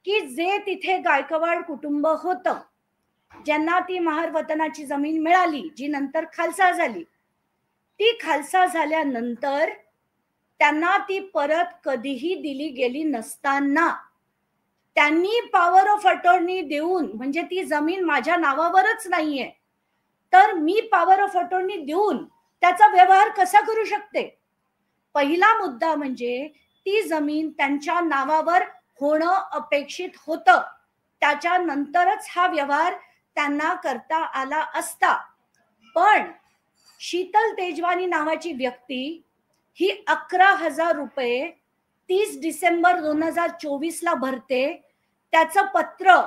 की जे तिथे गायकवाड कुटुंब होतं, ज्यांना ती महार वतनाची जमीन मिळाली, जी नंतर खालसा झाली, ती खालसा झाल्यानंतर त्यांना ती परत कधीही दिली गेली नसताना त्यांनी पॉवर ऑफ अटॉर्नी देऊन, म्हणजे ती जमीन माझ्या नावावरच नाहीये, तर मी पॉवर ऑफ अटॉर्नी देऊन त्याचा व्यवहार कसा करू शकते? पहिला मुद्दा म्हणजे ती जमीन त्यांच्या नावावर होणं अपेक्षित होतं, त्याच्यानंतरच हा व्यवहार त्यांना करता आला असता. पण शीतल तेजवानी नावाची व्यक्ती ही 11,000 रुपये 30 डिसेंबर 2024 ला भरते. त्याचं पत्र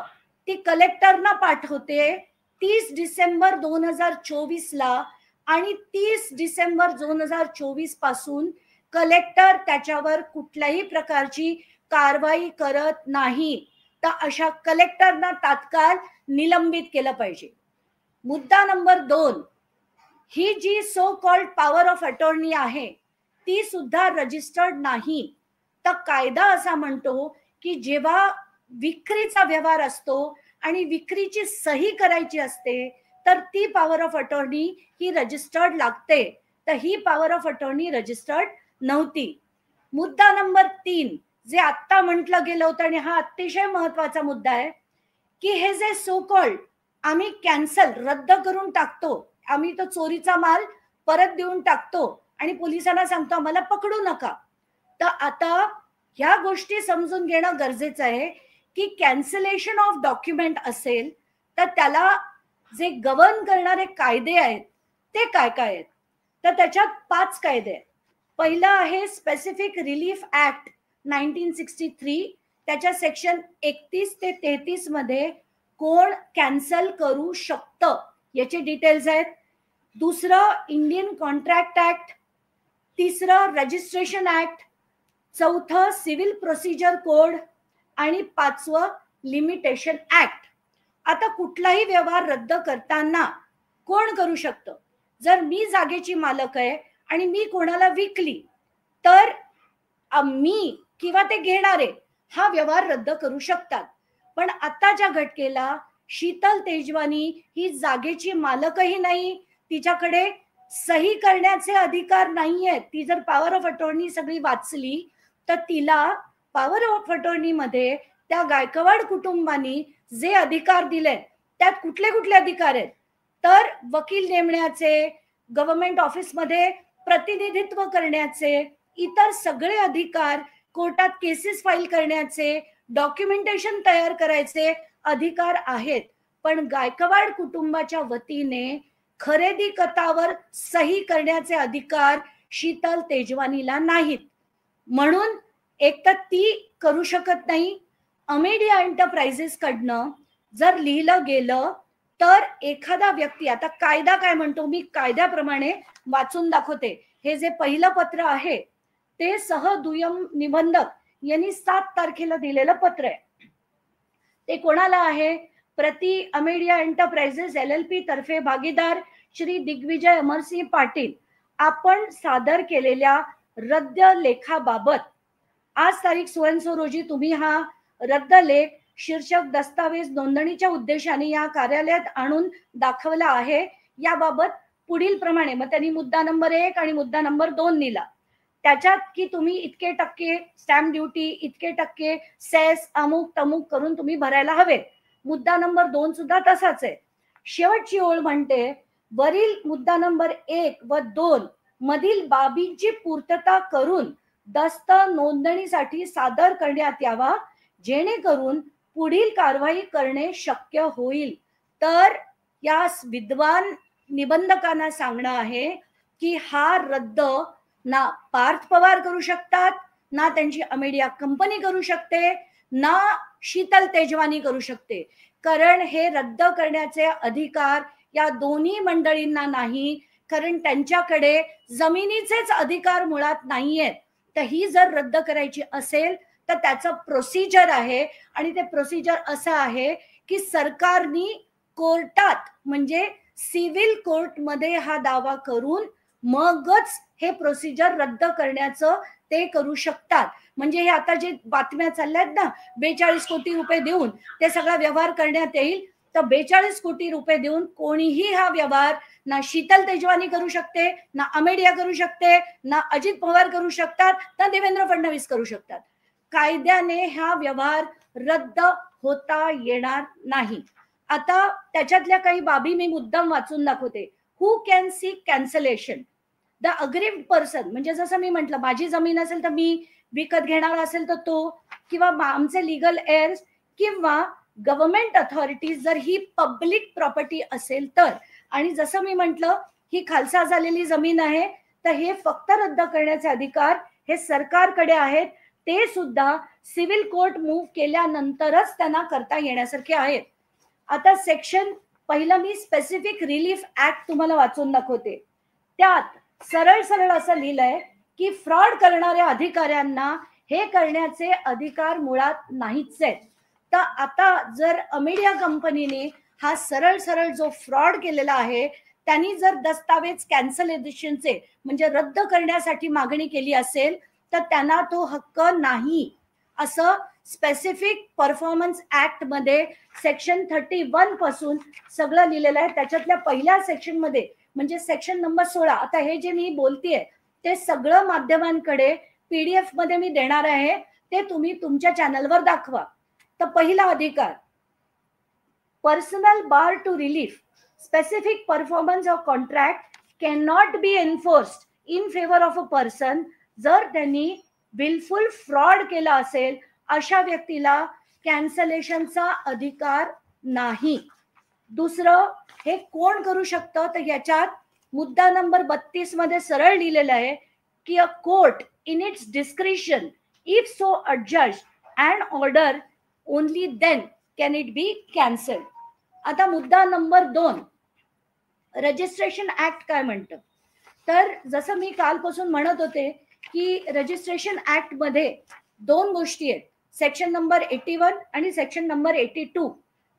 ती कलेक्टरना पाठवते 30 डिसेंबर 2024 ला, आणि 30 डिसेंबर 2024 पासून कलेक्टर त्याच्यावर कुठल्याही प्रकारची कारवाई करत नाही. तर अशा कलेक्टरना तात्काळ निलंबित केलं पाहिजे. मुद्दा नंबर 2, ही जी so called power of attorney आहे ती सुद्धा रजिस्टर्ड नाही. तर कायदा असा म्हणतो की जेव्हा विक्रीचा व्यवहार असतो आणि विक्रीची सही करायची असते, तर ती power of attorney he registered लागते. तर ही पॉवर ऑफ अटॉर्नी रजिस्टर्ड नव्हती. मुद्दा नंबर 3 जे आत्ता म्हटलं गेलं होतं, आणि हा अतिशय महत्वाचा मुद्दा आहे, की हे जे सो कॉल्ड आम्ही कॅन्सल रद्द करून टाकतो, आम्ही तो चोरीचा माल परत देऊन टाकतो आणि पोलिसांना सांगतो आम्हाला पकडू नका. तर आता ह्या गोष्टी समजून घेणं गरजेचं आहे की कॅन्सलेशन ऑफ डॉक्युमेंट असेल तर त्याला जे गव्हर्न करणारे कायदे आहेत ते काय काय आहेत. तर त्याच्यात 5 कायदे आहेत. पहिला आहे स्पेसिफिक रिलीफ ऍक्ट 1963. त्याच्या सेक्शन 31 ते 33 मध्ये कोण कॅन्सल करू शकतं याचे डिटेल्स आहेत. दुसरं इंडियन कॉन्ट्रॅक्ट ऍक्ट, तिसरं रजिस्ट्रेशन ऍक्ट, चौथं सिव्हिल प्रोसिजर कोड आणि 5वं लिमिटेशन ऍक्ट. आता कुठलाही व्यवहार रद्द करताना कोण करू शकतं? जर मी जागेची मालक आहे आणि मी कोणाला विकली तर मी किंवा ते घेणारे हा व्यवहार रद्द करू शकतात. पण आताच्या घटनेला शीतल तेजवानी ही जागेची मालकही नाही, तिच्याकडे सही करण्याचे अधिकार नाहीयेत. ती जर पॉवर ऑफ अटॉर्नी सगळी वाचली तर तिला पॉवर ऑफ अटॉर्नी मध्ये त्या गायकवाड कुटुंबानी जे अधिकार दिले त्यात कुठले कुठले अधिकार आहेत? तर वकील नेमण्याचे, गव्हर्नमेंट ऑफिसमध्ये प्रतिनिधित्व करण्याचे, इतर सगळे अधिकार, कोर्टात केसेस फाईल करण्याचे, डॉक्युमेंटेशन तयार करायचे अधिकार आहेत. पण गायकवाड कुटुंबाच्या वतीने खरेदी खतावर सही करण्याचे अधिकार शीतल तेजवानीला नाहीत. म्हणून एक तर ती करू शकत नाही. अमेडिया एंटरप्राइजेस कडनं जर लिहिलं गेलं तर एखादा व्यक्ती, आता कायदा काय म्हणतो मी कायद्याप्रमाणे वाचून दाखवते. हे जे पहिलं पत्र आहे ते सहदुय्यम निबंधक यांनी 7 तारखेला दिलेलं पत्र आहे. ते कोणाला आहे? प्रति अमेडिया एंटरप्राइजेस LLP तर्फे भागीदार श्री दिग्विजय अमरसिंह पाटील. आपण सादर केलेल्या रद्द लेखाबाबत आज तारीख 16 रोजी तुम्ही हा रद्द लेख शीर्षक दस्तावेज नोंदणीच्या उद्देशाने या कार्यालयात आणून दाखवला आहे. याबाबत पुढील प्रमाणे, मग त्यांनी मुद्दा नंबर 1 आणि मुद्दा नंबर 2 दिला. त्याच्यात की तुम्ही इतके टक्के स्टॅम्प ड्युटी, इतके टक्के सेस, अमुक तमुक करून तुम्ही भरायला हवे. मुद्दा नंबर 2 सुद्धा तसाच आहे. शेवटची ओळ म्हणते, वरील मुद्दा नंबर 1 व 2 मधील बाबींची पूर्तता करून दस्त नोंदणीसाठी सादर करण्यात यावा, जेणेकरून पुढील कारवाई करणे शक्य होईल. तर या विद्वान निबंधकांना सांगणं आहे की हा रद्द ना पार्थ पवार करू शकतात, ना त्यांची अमेडिया कंपनी करू शकते, ना शीतल तेजवानी करू शकते. कारण हे रद्द करण्याचे अधिकार या दोन्ही मंडळींना नाही, कारण त्यांच्याकडे जमिनीचेच अधिकार मुळात नाहीयेत. तर ही जर रद्द करायची असेल तर त्याचं प्रोसिजर आहे, आणि ते प्रोसिजर असं आहे की सरकारने कोर्टात म्हणजे सिव्हिल कोर्टमध्ये हा दावा करून मगच हे प्रोसिजर रद्द करण्याचं ते करू शकतात. म्हणजे हे आता जे बातम्या चालल्यात ना, 42 कोटी रुपये देऊन ते सगळा व्यवहार करण्यात येईल, तर 42 कोटी रुपये देऊन कोणीही हा व्यवहार ना शीतल तेजवानी करू शकते, ना अमेडिया करू शकते, ना अजित पवार करू शकतात, ना देवेंद्र फडणवीस करू शकतात. कायद्याने हा व्यवहार रद्द होता येणार नाही. आता त्याच्यातल्या काही बाबी मी मुद्दाम वाचून दाखवते. Who can sick cancellation? The aggrieved person, म्हणजे जसं मी म्हटलं, माझी जमीन असेल तर मी, विकत घेणार असेल तर तो, किंवा आमचे लिगल एअर्स, किंवा गव्हर्नमेंट अथॉरिटीज जर ही पब्लिक प्रॉपर्टी असेल तर. आणि जसं मी म्हटलं, ही खालसा झालेली जमीन आहे, तर हे फक्त रद्द करण्याचे अधिकार हे सरकारकडे आहेत. ते सुद्धा सिव्हिल कोर्ट मूव्ह केल्यानंतरच त्यांना करता येण्यासारखे आहेत. आता सेक्शन पहिलं मी स्पेसिफिक रिलीफ ऍक्ट तुम्हाला वाचून दाखवते. त्यात सरळ सरळ असं लिहिलंय की फ्रॉड करणाऱ्या अधिकाऱ्यांना हे करण्याचे अधिकार मुळात नाहीच आहेत. तर आता जर अमेडिया कंपनीने हा सरळ सरळ जो फ्रॉड केलेला आहे, त्यांनी जर दस्तावेज कॅन्सलेशनचे म्हणजे रद्द करण्यासाठी मागणी केली असेल, तर त्यांना तो हक्क नाही असं स्पेसिफिक परफॉर्मन्स ऍक्ट मध्ये सेक्शन 31 पासून सगळं लिहिलेलं आहे. त्याच्यातल्या पहिल्या सेक्शन मध्ये म्हणजे सेक्शन नंबर 16. आता हे जे मी बोलतेय ते सगळं माध्यमांकडे पीडीएफ मध्ये मी देणार आहे, ते तुम्ही तुमच्या चॅनलवर दाखवा. तर पहिला अधिकार, personal bar to relief specific performance of contract can not be enforced in favour of a person. जर त्यांनी विलफुल फ्रॉड केला असेल, अशा व्यक्तीला कॅन्सलेशनचा अधिकार नाही. दुसरं, हे कोण करू शकतं, तर याच्यात मुद्दा नंबर 32 मध्ये सरळ लिहिलेलं आहे की a court in its discretion if so adjust and order only then can it be cancel. आता मुद्दा नंबर 2, रजिस्ट्रेशन ऍक्ट काय म्हणतं. तर जसं मी कालपासून म्हणत होते की रजिस्ट्रेशन ऍक्ट मध्ये 2 गोष्टी आहेत, सेक्शन नंबर 81 आणि सेक्शन नंबर 82.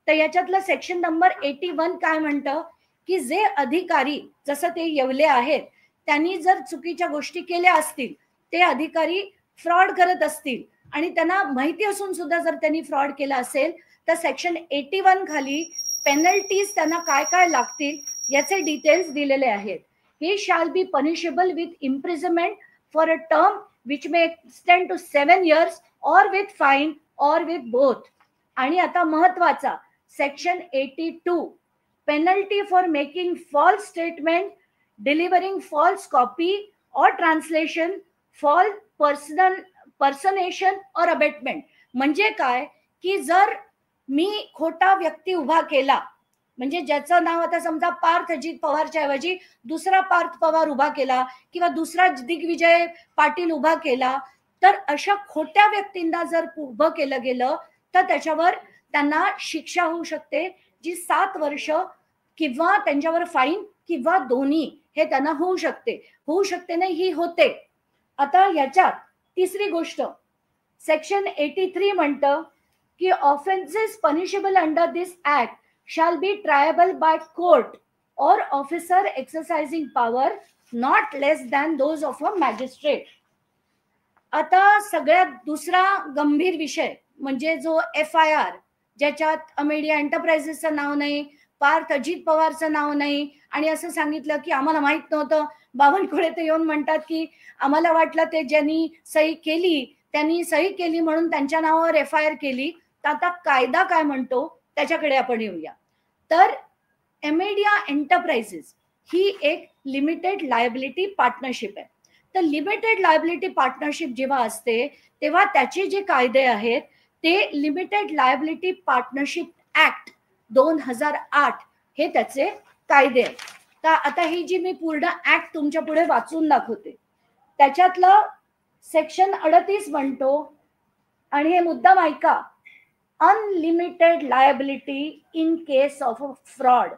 तर याच्यातलं सेक्शन नंबर 81 काय म्हणतं की जे अधिकारी, जसं ते येवले आहेत, त्यांनी जर चुकीच्या गोष्टी केल्या असतील, ते अधिकारी फ्रॉड करत असतील आणि त्यांना माहिती असून सुद्धा जर त्यांनी फ्रॉड केला असेल, तर सेक्शन 81 खाली पेनल्टीज त्यांना काय काय लागतील याचे डिटेल्स दिलेले आहेत. हे shall be punishable with imprisonment for a term which may extend to 7 years or with fine or with both. आणि आता महत्वाचा section 82, penalty for making false statement, delivering false copy or translation, false personation or abetment. म्हणजे काय की जर मी खोटा व्यक्ती उभा केला, म्हणजे ज्याचं नाव आता समजा पार्थ अजित पवारच्या ऐवजी दुसरा पार्थ पवार उभा केला, किंवा दुसरा दिग्विजय पाटील उभा केला, तर अशा खोट्या व्यक्तींना जर उभं केलं गेलं तर त्याच्यावर त्यांना शिक्षा होऊ शकते, जी 7 वर्ष किंवा त्यांच्यावर फाईन किंवा दोन्ही हे त्यांना होऊ शकते नाही, ही होते. आता याच्यात तिसरी गोष्ट, सेक्शन 83 म्हणतं की offences punishable under this act shall be triable by court or officer exercising power not less than those of a magistrate. आता सगळ्यात दुसरा गंभीर विषय म्हणजे जो FIR, ज्याच्यात अमेडिया एंटरप्राइजेसचं नाव नाही, पार्थ अजित पवारचं नाव नाही, आणि असं सांगितलं की आम्हाला माहित नव्हतं. बावनकुळे ते येऊन म्हणतात की आम्हाला वाटलं ते ज्यांनी सही केली त्यांनी सही केली म्हणून त्यांच्या नावावर FIR केली. तर आता कायदा काय म्हणतो त्याच्याकडे आपण येऊया. तर अमेडिया एंटरप्राइजेस ही एक लिमिटेड लायबिलिटी पार्टनरशिप आहे. तर लिमिटेड लायबिलिटी पार्टनरशिप जेव्हा असते तेव्हा त्याचे जे कायदे आहेत ते लिमिटेड लायबिलिटी पार्टनरशिप ऍक्ट 2008 हे त्याचे कायदे आहेत. तर आता ही जी मी पूर्ण ऍक्ट तुमच्या पुढे वाचून दाखवते, त्याच्यातलं सेक्शन 38 म्हणतो, आणि हे मुद्दाम ऐका, unlimited liability in case of a fraud.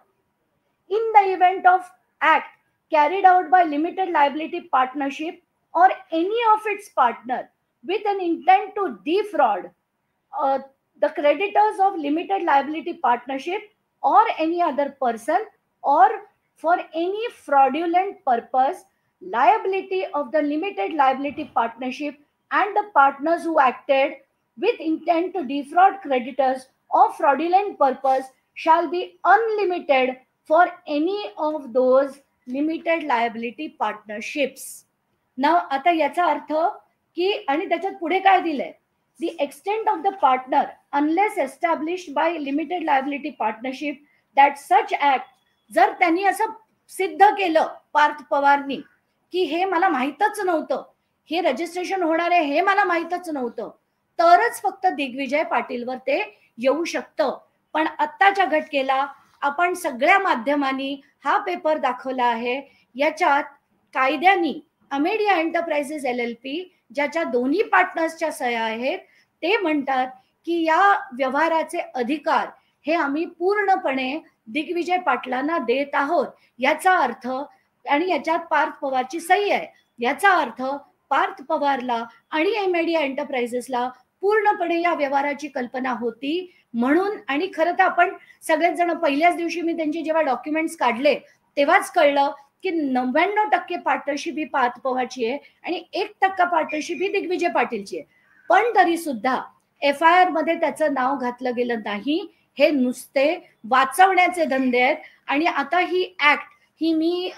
In the event of act carried out by limited liability partnership or any of its partner with an intent to defraud the creditors of limited liability partnership or any other person, or for any fraudulent purpose, liability of the limited liability partnership and the partners who acted with intent to defraud creditors or fraudulent purpose shall be unlimited for any of those limited liability partnerships. नाव आता याचा अर्थ की आणि त्याच्यात पुढे काय दिलंय, the extent of the partner unless established by limited liability partnership that such act, जर त्यांनी असं सिद्ध केलं पार्थ पवारनी की हे मला माहीतच नव्हतं, हे रजिस्ट्रेशन होणार आहे हे मला माहीतच नव्हतं, तरच फक्त दिग्विजय पाटीलवर ते येऊ शकतं. पण आत्ताच्या घटनेला आपण सगळ्या माध्यमांनी हा पेपर दाखवला आहे. याच्यात कायद्यानी अमेडिया एंटरप्राइजेस LLP ज्याच्या दोन्ही पार्टनर्सच्या सह्या आहेत ते म्हणतात की या व्यवहाराचे अधिकार हे आम्ही पूर्णपणे दिग्विजय पाटलांना देत आहोत. याचा अर्थ, आणि याच्यात पार्थ पवारची सही आहे, याचा अर्थ पार्थ पवारला आणि अमेडिया एंटरप्राइजेसला पूर्णपणे या व्यवहाराची कल्पना होती म्हणून. आणि खरं तर आपण सगळेच जण पहिल्याच दिवशी मी त्यांचे जेव्हा डॉक्युमेंट्स काढले तेव्हाच कळलं की 99% पार्टनरशिप ही पार्थ पवारची आहे आणि 1% पार्टनरशिप ही दिग्विजय पाटीलची आहे. पण तरी सुद्धा FIR मध्ये त्याचं नाव घातलं गेलं नाही. हे नुसते वाचवण्याचे धंदे आहेत. आणि आता ही ऍक्ट ही मी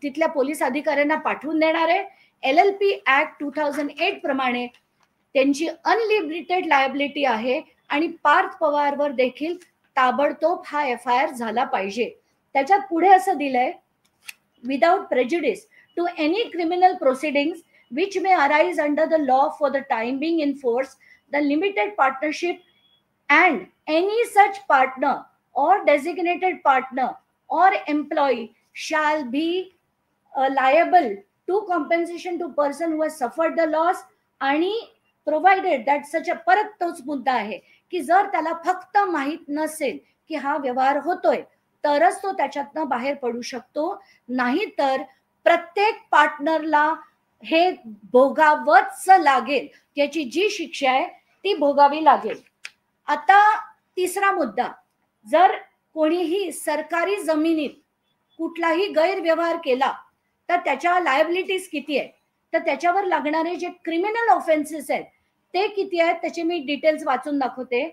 तिथल्या पोलीस अधिकाऱ्यांना पाठवून देणार आहे. LLP ऍक्ट 2008 प्रमाणे त्यांची अनलिमिटेड लायबिलिटी आहे आणि पार्थ पवारवर देखील ताबडतोब हा FIR झाला पाहिजे. त्याच्यात पुढे असं दिलंय, without prejudice to any criminal proceedings which may arise under the law for the time being in force, the limited partnership and any such partner or designated partner or employee shall be liable to compensation to person who has suffered the loss, आणि provided that such a, परत तोच मुद्दा आहे की जर त्याला फक्त माहित नसेल की हा व्यवहार होतोय तरच तो त्याच्यातनं बाहेर पडू शकतो, नाही तर प्रत्येक पार्टनरला हे भोगावंच लागेल, त्याची जी शिक्षा आहे ती भोगावी लागेल. आता तिसरा मुद्दा, जर कोणीही सरकारी जमिनीत कुठलाही गैरव्यवहार केला तर त्याच्या लायबिलिटीज किती आहे, तर त्याच्यावर लागणारे जे क्रिमिनल ऑफेन्सेस आहेत ते किती आहेत त्याचे मी डिटेल्स वाचून दाखवते.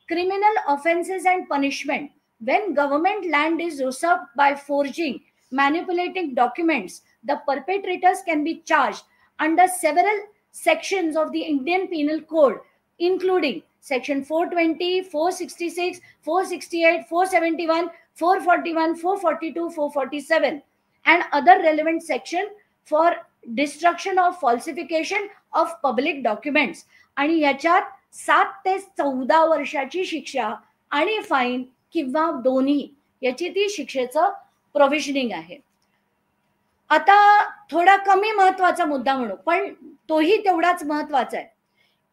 Criminal offences and punishment, when government land is usurped by forging, manipulating documents, the perpetrators can be charged under several sections of the Indian Penal Code, including section 420, 466, 468, 471, 441, 442, 447 and other relevant section for destruction of falsification of public documents. आणि याच्यात 7 ते 14 वर्षाची शिक्षा आणि fine किंवा दोन्ही याची ती शिक्षेचं प्रोव्हिजनिंग आहे. आता थोडा कमी महत्वाचा मुद्दा म्हणू पण तोही तेवढाच महत्वाचा आहे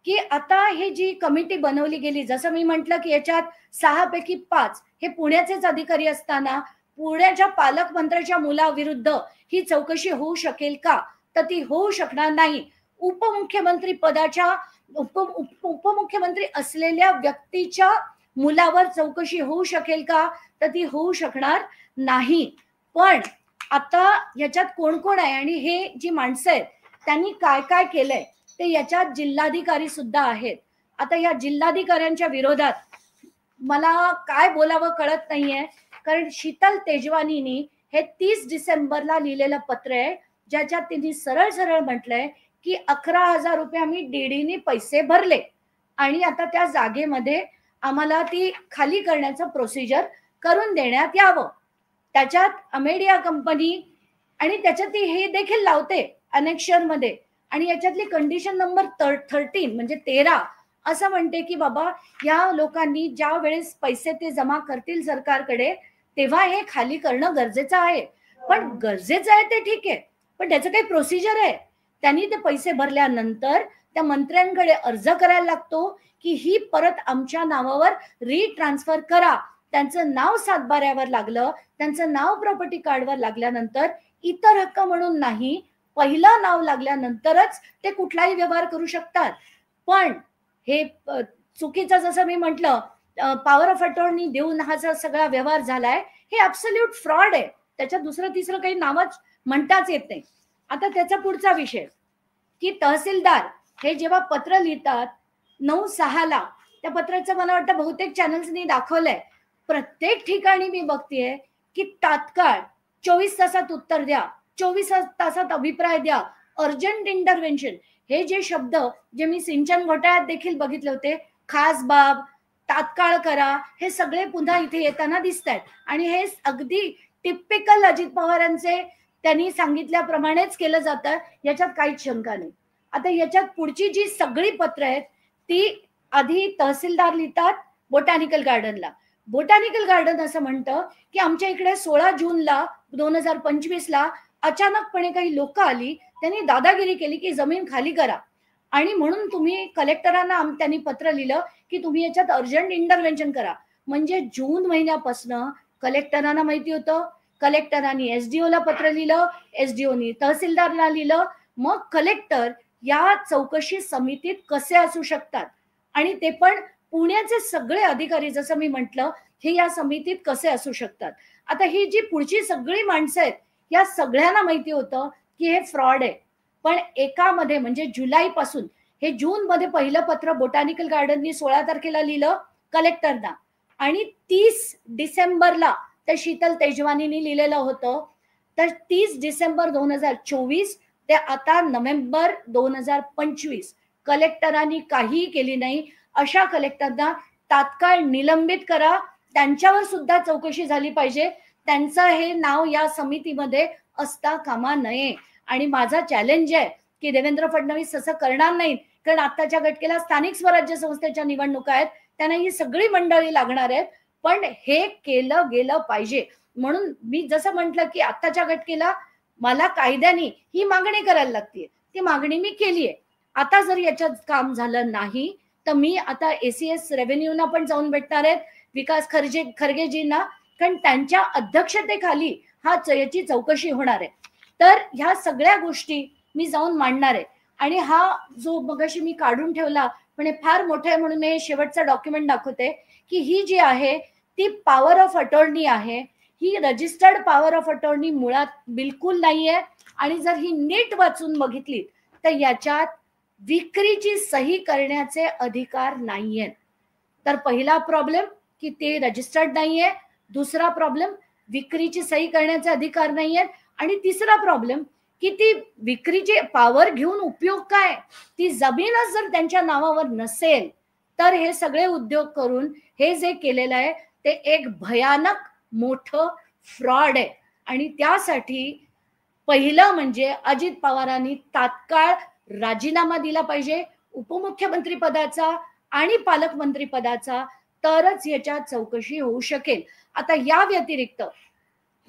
की आता हे जी कमिटी बनवली गेली, जसं मी म्हटलं की याच्यात 6 पैकी 5 हे पुण्याचेच अधिकारी असताना पुण्याच्या पालकमंत्र्याच्या मुलाविरुद्ध ही चौकशी होऊ शकेल का, तर ती होऊ शकणार नाही. उपमुख्यमंत्री पदाच्या उपमुख्यमंत्री असलेल्या व्यक्तीच्या मुलावर चौकशी होऊ शकेल का, तर ती होऊ शकणार नाही. पण आता याच्यात कोण कोण आहे आणि हे जी माणसं आहेत त्यांनी काय काय केलंय ते याच्यात जिल्हाधिकारी सुद्धा आहेत. आता या जिल्हाधिकाऱ्यांच्या विरोधात मला काय बोलावं कळत नाहीये, कारण शीतल तेजवानीनी हे 30 डिसेंबरला लिहिलेलं पत्र आहे ज्याच्यात त्यांनी सरळ सरळ म्हटलंय की 11,000 रुपये आम्ही डीडीने पैसे भरले आणि आता त्या जागेमध्ये आम्हाला ती खाली करण्याचं प्रोसिजर करून देण्यात यावं. त्याच्यात अमेडिया कंपनी आणि त्याच्यात हे देखील लावते अनेक्शन मध्ये आणि याच्यातली कंडिशन नंबर 13 म्हणजे 13 असं म्हणते की बाबा या लोकांनी ज्या वेळेस पैसे ते जमा करतील सरकारकडे तेव्हा हे खाली करणं गरजेचं आहे. पण गरजेचं आहे ते ठीक आहे, पण त्याचं काही प्रोसिजर आहे. त्यांनी ते पैसे भरल्यानंतर त्या मंत्र्यांकडे अर्ज करायला लागतो की ही परत आमच्या नावावर रिट्रान्सफर करा. त्यांचं नाव सातबाऱ्यावर लागलं, त्यांचं नाव प्रॉपर्टी कार्डवर लागल्यानंतर इतर हक्क म्हणून नाही, पहिलं नाव लागल्यानंतरच ते कुठलाही व्यवहार करू शकतात. पण हे चुकीचं, जसं मी म्हटलं, पॉवर ऑफ अटॉर्नी देऊन हा सगळा व्यवहार झालाय, हे ऍब्सोल्यूट फ्रॉड आहे. त्याच्यात दुसरं तिसरं काही नावच म्हणताच येत नाही. आता त्याचा पुढचा विषय की तहसीलदार हे जेव्हा पत्र लिहितात 9/6ला, त्या पत्राचं मला वाटतं बहुतेक चॅनल्सनी दाखवलंय, प्रत्येक ठिकाणी मी बघतेय की तात्काळ 24 तासात उत्तर द्या, 24 तासात अभिप्राय द्या, अर्जंट इंटरव्हेन्शन, हे जे शब्द जे मी सिंचन घोटाळ्यात देखील बघितले होते, खास बाब, तात्काळ करा, हे सगळे पुन्हा इथे येताना दिसत आहेत. आणि हे अगदी टिपिकल अजित पवारांचे, त्यांनी सांगितल्याप्रमाणेच केलं जातं, याच्यात काहीच शंका नाही. आता याच्यात पुढची जी सगळी पत्र आहेत ती आधी तहसीलदार लिहितात बोटॅनिकल गार्डनला. बोटॅनिकल गार्डन असं म्हणतं की आमच्या इकडे 16 जूनला 2025ला अचानकपणे काही लोक आली, त्यांनी दादागिरी केली की जमीन खाली करा, आणि म्हणून तुम्ही कलेक्टरांना त्यांनी पत्र लिहिलं की तुम्ही याच्यात अर्जंट इंटरव्हेन्शन करा. म्हणजे जून महिन्यापासून कलेक्टरांना माहिती होतं, कलेक्टरांनी एसडीओला पत्र लिहिलं, एसडीओनी तहसीलदारला लिहिलं, मग कलेक्टर या चौकशी समितीत कसे असू शकतात, आणि ते पण पुण्याचे सगळे अधिकारी, जसं मी म्हटलं, हे या समितीत कसे असू शकतात. आता ही जी पुढची सगळी माणसं आहेत, या सगळ्यांना माहिती होतं की हे फ्रॉड आहे. पण एकामध्ये म्हणजे जुलैपासून, हे जून मध्ये पहिलं पत्र बोटॅनिकल गार्डननी 16 तारखेला लिहिलं कलेक्टरना, आणि 30 डिसेंबरला त्या शीतल तेजवानींनी लिहिलेलं होतं. तर 30 डिसेंबर 2024 ते आता नोव्हेंबर 2025 कलेक्टरांनी काहीही केली नाही. अशा कलेक्टरना तात्काळ निलंबित करा, त्यांच्यावर सुद्धा चौकशी झाली पाहिजे, त्यांचं हे नाव या समितीमध्ये असता कामा नये. आणि माझा चॅलेंज आहे की देवेंद्र फडणवीस असं करणार नाहीत, कारण आताच्या घटकेला स्थानिक स्वराज्य संस्थेच्या निवडणुका आहेत, त्यांना ही सगळी मंडळी लागणार आहेत, पण हे केलं गेलं पाहिजे. म्हणून मी जसं म्हटलं की आताच्या घटकेला मला कायद्याने ही मागणी करायला लागते, ती मागणी मी केली आहे. आता जर याच्यात काम झालं नाही तर मी आता एसीएस रेव्हेन्यूना पण जाऊन भेटणार आहेत, विकास खरगेजींना, कारण त्यांच्या अध्यक्षतेखाली याची चौकशी होणार आहे. तर ह्या सगळ्या गोष्टी मी जाऊन मांडणार आहे. आणि हा जो मगाशी मी काढून ठेवला पण हे फार मोठं आहे म्हणून मी शेवटचा डॉक्युमेंट दाखवते की ही जी आहे ती पॉवर ऑफ अटॉर्नी आहे, ही रजिस्टर्ड पॉवर ऑफ अटॉर्नी मुळात बिलकुल नाहीये. आणि जर ही नीट वाचून बघितली तर याच्यात विक्रीची सही करण्याचे अधिकार नाहीयेत. तर पहिला प्रॉब्लेम की ते रजिस्टर्ड नाहीये, दुसरा प्रॉब्लेम विक्रीची सही करण्याचे अधिकार नाहीयेत, आणि तिसरा प्रॉब्लेम की ती विक्रीची पॉवर घेऊन उपयोग काय, ती जमीनच जर त्यांच्या नावावर नसेल तर हे सगळे उद्योग करून हे जे केलेलं आहे ते एक भयानक मोठं फ्रॉड आहे. आणि त्यासाठी पहिलं म्हणजे अजित पवारांनी तात्काळ राजीनामा दिला पाहिजे उपमुख्यमंत्री पदाचा आणि पालकमंत्री पदाचा, तरच याच्यात चौकशी होऊ शकेल. आता या व्यतिरिक्त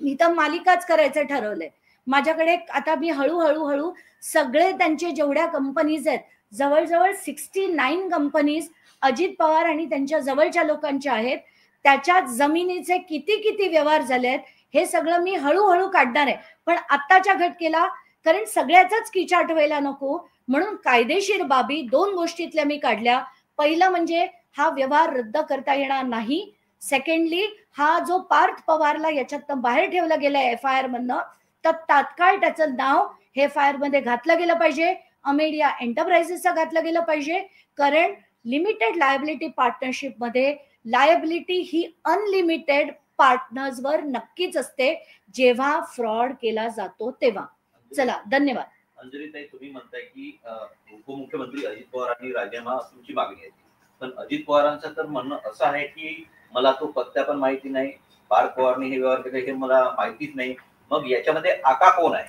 मी तर मालिकाच करायचं ठरवलंय. माझ्याकडे आता मी हळूहळू सगळे त्यांचे जेवढ्या कंपनीज आहेत, जवळजवळ 69 कंपनीज अजित पवार आणि त्यांच्या जवळच्या लोकांच्या आहेत, त्याच्यात जमिनीचे किती किती व्यवहार झाले आहेत हे सगळं मी हळूहळू काढणार आहे. पण आत्ताच्या घटकेला, कारण सगळ्याचाच किचाट व्हायला नको, म्हणून कायदेशीर बाबी 2 गोष्टीतल्या मी काढल्या. पहिलं म्हणजे हा व्यवहार रद्द करता येणार नाही. सेकंडली, हा जो पार्थ पवारला याच्यात बाहेर ठेवला गेलाय FIR मधनं, तर तात्काळ त्याचं नाव हे FIR मध्ये घातलं गेलं पाहिजे, अमेरिया एंटरप्राइजेसचं घातलं गेलं पाहिजे. कारण लिमिटेड लायबिलिटी पार्टनरशिप मध्ये लायबिलिटी ही अनलिमिटेड पार्टनर्सवर नक्कीच असते जेव्हा फ्रॉड केला जातो तेव्हा. चला, धन्यवाद. अंजलीताई, तुम्ही म्हणताय की उपमुख्यमंत्री अजित पवार आणि राजीनामा तुमची मागणी आहे, पण अजित पवारांचं तर म्हणणं असं आहे की मला तो पत्ता पण माहिती नाही, पार्थ पवारने हे व्यवहार केले हे मला माहितीच नाही, मग याच्यामध्ये आका कोण आहे?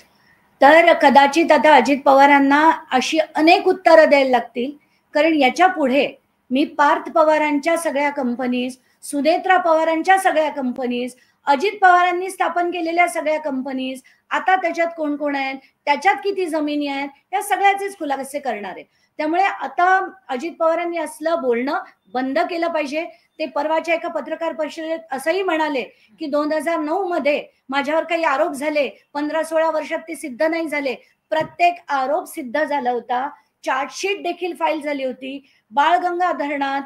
तर कदाचित आता अजित पवारांना अशी अनेक उत्तरं द्यायला लागतील, कारण याच्या पुढे मी पार्थ पवारांच्या सगळ्या कंपनीज, सुनेत्रा पवारांच्या सगळ्या कंपनीज, अजित पवारांनी स्थापन केलेल्या सगळ्या कंपनीज, आता त्याच्यात कोण कोण आहेत, त्याच्यात किती जमिनी आहेत, या सगळ्याचेच खुलासे करणार आहे. त्यामुळे आता अजित पवारांनी असलं बोलणं बंद केलं पाहिजे. ते परवाच्या एका पत्रकार परिषदेत असंही म्हणाले की 2009 मध्ये माझ्यावर काही आरोप झाले, 15-16 वर्षात ते सिद्ध नाही झाले. प्रत्येक आरोप सिद्ध झाला होता, चार्जशीट देखील फाईल झाली होती. बाळगंगा धरणात,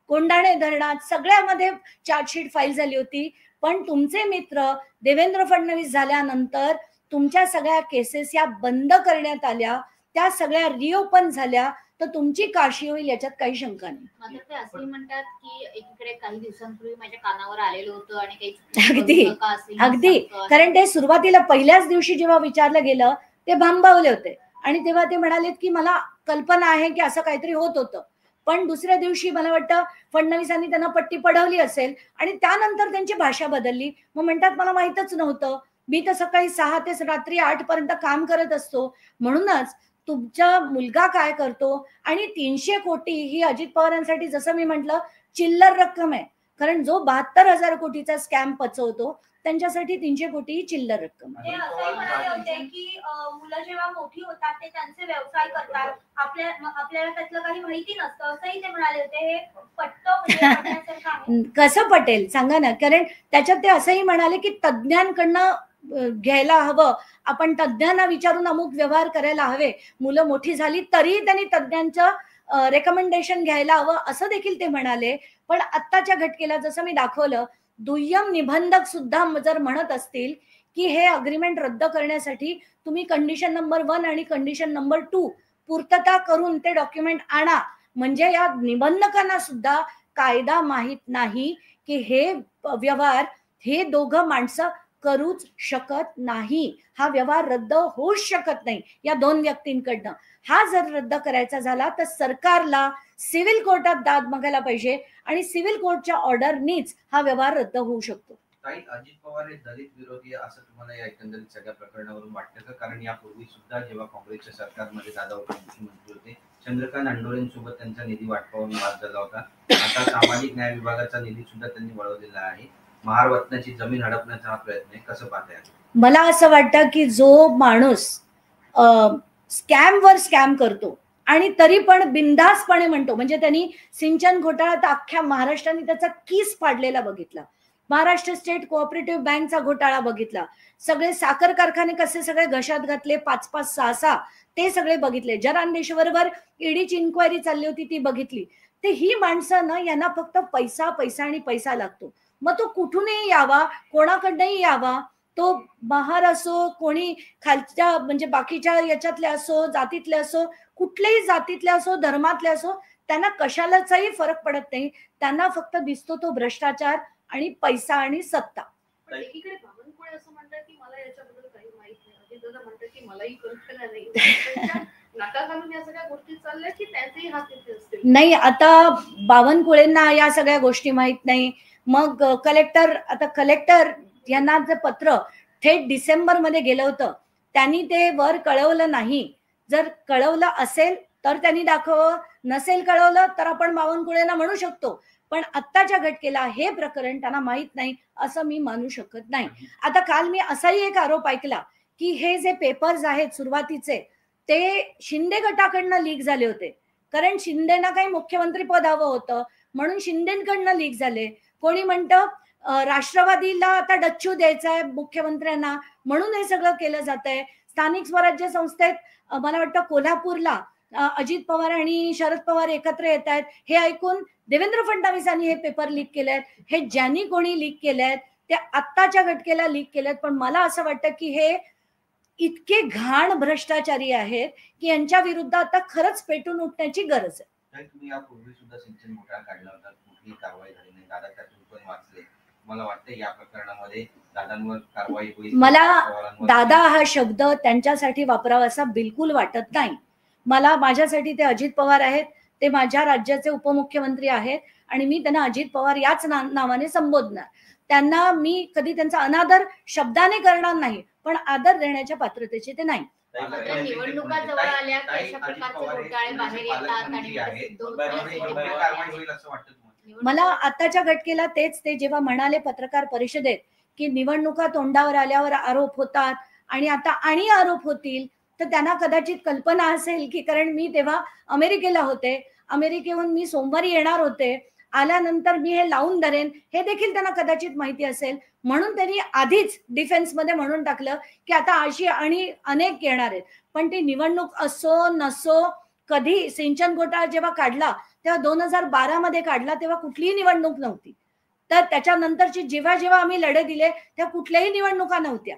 कोंडाणे धरणात, सगळ्यामध्ये चार्जशीट फाईल झाली होती. पण तुमचे मित्र देवेंद्र फडणवीस झाल्यानंतर तुमच्या सगळ्या केसेस या बंद करण्यात आल्या. त्या सगळ्या रिओपन झाल्या तर तुमची काशी होईल याच्यात काही शंका नाही. मात्र ते असंही म्हणतात की एकीकडे काही दिवसांपूर्वी माझ्या कानावर आलेलं होतं आणि काही अगदी कारण ते सुरुवातीला पहिल्याच दिवशी जेव्हा विचारलं गेलं ते भांबावले होते आणि तेव्हा ते म्हणालेत की मला कल्पना आहे की असं काहीतरी होत होतं. पण दुसऱ्या दिवशी मला वाटतं फडणवीसांनी त्यांना पट्टी पढवली असेल आणि त्यानंतर त्यांची भाषा बदलली. मग म्हणतात मला माहीतच नव्हतं, मी तर सकाळी 6 ते रात्री 8 पर्यंत काम करत असतो. म्हणूनच तुमचा मुलगा काय करतो आणि 300 कोटी ही अजित पवारांसाठी जसं मी म्हटलं चिल्लर रक्कम आहे. कारण जो 72,000 कोटीचा स्कॅम पचवतो त्यांच्यासाठी 300 कोटी ही चिल्लर रक्कम. ते असंही म्हणाले होते की मुलं जेव्हा मोठी होतात ते त्यांचे व्यवसाय करतात, आपल्याला त्यातलं काही माहिती नसतं असंही ते म्हणाले होते. हे पटतं कसं पटेल सांगा ना. कारण त्याच्यात ते असंही म्हणाले की तज्ज्ञांकडनं घ्यायला हवं, आपण तज्ज्ञांना विचारून अमुक व्यवहार करायला हवे. मुलं मोठी झाली तरी त्यांनी तज्ज्ञांचं रेकमेंडेशन घ्यायला हवं असं देखील ते म्हणाले. पण आत्ताच्या घटकेला जसं मी दाखवलं दुय्यम निबंधक सुद्धा जर म्हणत असतील की हे अग्रीमेंट रद्द करण्यासाठी तुम्ही कंडिशन नंबर 1 आणि कंडिशन नंबर 2 पूर्तता करून ते डॉक्युमेंट आणा, म्हणजे या निबंधकांना सुद्धा कायदा माहित नाही की हे व्यवहार हे दोघं माणसं करूच शकत नाही. हा व्यवहार रद्द होऊच शकत नाही या दोन व्यक्तींकडनं. हा जर रद्द करायचा झाला तर सरकारला सिव्हिल कोर्टात दाद मागायला पाहिजे आणि सिव्हिल कोर्टच्या ऑर्डरनीच हा व्यवहार रद्द होऊ शकतो. अजित पवार हे दलित विरोधी असं तुम्हाला या एकंदरीत सगळ्या प्रकरणावरून वाटतं का? कारण यापूर्वी सुद्धा जेव्हा काँग्रेसच्या सरकारमध्ये दादा उपमुख्यमंत्री होते चंद्रकांत आंदोलनसोबत त्यांचा निधी वाटपावरून वाद झाला होता. आता सामाजिक न्याय विभागाचा निधी सुद्धा त्यांनी वळवलेला आहे. महारत्नाची जमीन हडपण्याचा हा प्रयत्न आहे, कसं पाहताय? मला असं वाटतं की जो माणूस स्कॅमवर स्कॅम करतो आणि तरी पण बिनधास्तपणे म्हणतो, म्हणजे त्यांनी सिंचन घोटाळा तर अख्ख्या महाराष्ट्राने त्याचा कीस पाडलेला बघितला, महाराष्ट्र स्टेट कोऑपरेटिव्ह बँकचा घोटाळा बघितला, सगळे साखर कारखाने कसे सगळे घशात घातले 5-5, 6-6 ते सगळे बघितले, जरांदेश्वरवर ईडीची इन्क्वायरी चालली होती ती बघितली. ते ही माणसं ना यांना फक्त पैसा पैसा आणि पैसा लागतो. मग तो कुठूनही यावा, कोणाकडनंही यावा, तो महार असो, कोणी खालच्या म्हणजे बाकीच्या याच्यातले असो, जातीतले असो, कुठल्याही जातीतले असो, धर्मातले असो, त्यांना कशालाचाही फरक पडत नाही. त्यांना फक्त दिसतो तो भ्रष्टाचार आणि पैसा आणि सत्ता. एकीकडे बावनकुळे असं म्हणतात की मला याच्याबद्दल काही माहित नाही, अजित दादा म्हणतात की मलाही कल्पना नाही. नाका घालून या सगळ्या गोष्टी चालल्या की त्याचेही हात तिथे असतील. नाही, आता बावनकुळेंना या सगळ्या गोष्टी माहित नाही. मग कलेक्टर यांना जे पत्र थेट डिसेंबरमध्ये गेलं होतं त्यांनी ते वर कळवलं नाही. जर कळवलं असेल तर त्यांनी दाखवं, नसेल कळवलं तर आपण बावनकुळेंना म्हणू शकतो. पण आत्ताच्या घटकेला हे प्रकरण त्यांना माहित नाही असं मी मानू शकत नाही. आता काल मी असाही एक आरोप ऐकला की हे जे पेपर्स आहेत सुरुवातीचे ते शिंदे गटाकडनं लीक झाले होते, कारण शिंदेना काही मुख्यमंत्री पद हवं होतं म्हणून शिंदेकडनं लीक झाले. कोणी म्हणतं राष्ट्रवादीला आता डच्चू द्यायचा आहे मुख्यमंत्र्यांना म्हणून हे सगळं केलं जात आहे. स्थानिक स्वराज्य संस्थेत मला वाटतं कोल्हापूरला अजित पवार आणि शरद पवार एकत्र येत आहेत हे ऐकून देवेंद्र फडणवीसांनी हे पेपर लीक केलेत. हे ज्यांनी कोणी लीक केलेत ते आत्ताच्या घटकेला लीक केलेत. पण मला असं वाटतं की हे इतके घाण भ्रष्टाचारी आहेत की यांच्या विरुद्ध आता खरंच पेटून उठण्याची गरज आहे. तुम्ही यापूर्वी सुद्धा सिंचन घोटाळा काढला होता, कुठलीही कारवाई झाली नाही, दादा त्यातून पण वाचले. मला वाटतं या प्रकरणामध्ये दादांवर कारवाई होईल. मला दादा हा शब्द त्यांच्यासाठी वापरावा असा बिलकुल वाटत नाही. माझ्यासाठी ते अजित पवार आहेत, ते माझ्या राज्याचे उपमुख्यमंत्री आहेत आणि मी त्यांना अजित पवार याच नावाने संबोधणार. त्यांना मी कधी त्यांचा अनादर शब्दाने करणार नाही, पण आदर देण्याच्या पात्रतेचे ते नाही. निवडणुका जवळ आल्या की अशा प्रकारचे घोटाळे बाहेर येतात आणि मला आताच्या घटकेला ते जेव्हा म्हणाले पत्रकार परिषदेत की निवडणुका तोंडावर आल्यावर आरोप होतात आणि आता आणि आरोप होतील, तर त्यांना कदाचित कल्पना असेल की कारण मी तेव्हा अमेरिकेला होते, अमेरिकेहून मी सोमवारी येणार होते, आल्यानंतर मी हे लावून धरेन हे देखील त्यांना कदाचित माहिती असेल. म्हणून त्यांनी आधीच डिफेन्समध्ये म्हणून टाकलं की आता अशी आणि अनेक येणार आहेत. पण ती निवडणूक असो नसो, कधी सिंचन घोटाळा जेव्हा काढला तेव्हा 2012 मध्ये काढला तेव्हा कुठलीही निवडणूक नव्हती. तर त्याच्यानंतरची जेव्हा आम्ही लढे दिले तेव्हा कुठल्याही निवडणुका नव्हत्या.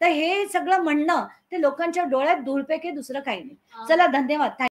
तर हे सगळं म्हणणं ते लोकांच्या डोळ्यात धूळपेके दुसरं काही नाही. चला धन्यवाद.